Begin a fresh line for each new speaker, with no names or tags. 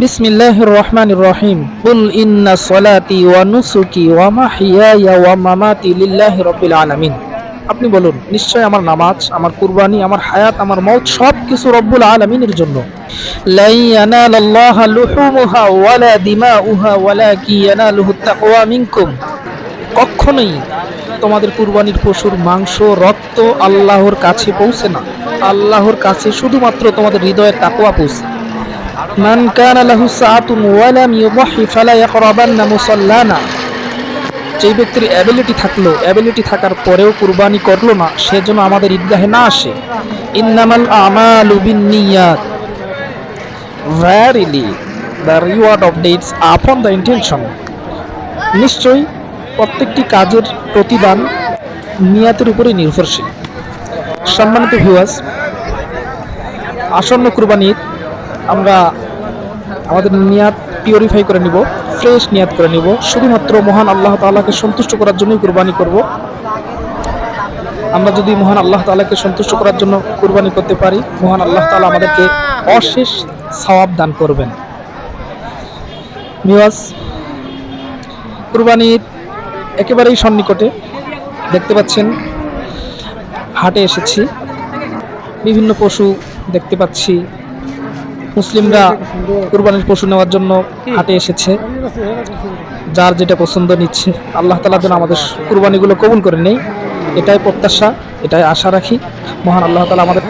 বিসমিল্লাহির রহমানির রহিম। কুল ইন্না সলাতি ওয়া নুসুকি ওয়া মাহইয়ায়া ওয়া মামাতি লিল্লাহি রাব্বিল আলামিন। আপনি বলুন, নিশ্চয় আমার নামাজ, আমার কুরবানি, আমার হায়াত, আমার মওত সবকিছু রব্বুল আলামিনের জন্য। লা ইয়ানালাল্লাহা লুহুমুহা ওয়ালা দিমাউহা ওয়ালাকিন ইয়ানালুহুত তাকওয়া মিনকুম। কখনোই তোমাদের কুরবানির পশুর মাংস, রক্ত আল্লাহর কাছে পৌঁছে না। আল্লাহর কাছে শুধুমাত্র তোমাদের হৃদয়ের তাকওয়া পৌঁছে। মান কানা লাহু সাআতুন ওয়া লাম ইউদহি ফালা ইয়াকরাবান্না মুসাল্লানা। যেই ব্যক্তির অ্যাবিলিটি থাকার পরেও কুরবানি করলো না, সে যেন আমাদের ঈদগাহে না আসে। ইন্নামাল আমালু বিন্নিয়াত। Verily, the reward of deeds upon the intention. নিশ্চয়ই প্রত্যেকটি কাজের প্রতিদান নিয়াতের উপরে নির্ভরশীল। সম্মানিত ভিউয়ার্স, আসন্ন কুরবানির আমরা আমাদের নিয়াত পিউরিফাই করে নিব, ফ্রেশ নিয়াত করে নিব। শুধুমাত্র মহান আল্লাহ তাআলাকে সন্তুষ্ট করার জন্যই কুরবানি করব। আমরা যদি মহান আল্লাহ তাআলাকে সন্তুষ্ট করার জন্য কুরবানি করতে পারি, মহান আল্লাহ তাআলা আমাদেরকে অশেষ সওয়াব দান করবেন। ভিউয়ার্স, কুরবানির একেবারেই সন্নিকটে দেখতে পাচ্ছেন, হাটে এসেছি, বিভিন্ন পশু দেখতে পাচ্ছি। মুসলিমরা কুরবানির পশু নেওয়ার জন্য হাটে এসেছে, যার যেটা পছন্দ নিচ্ছে। আল্লাহ তাআলা যেন আমাদের কুরবানিগুলো কবুল করে নেই, এটাই প্রত্যাশা, এটাই আশা রাখি। মহান আল্লাহ তাআলা আমাদের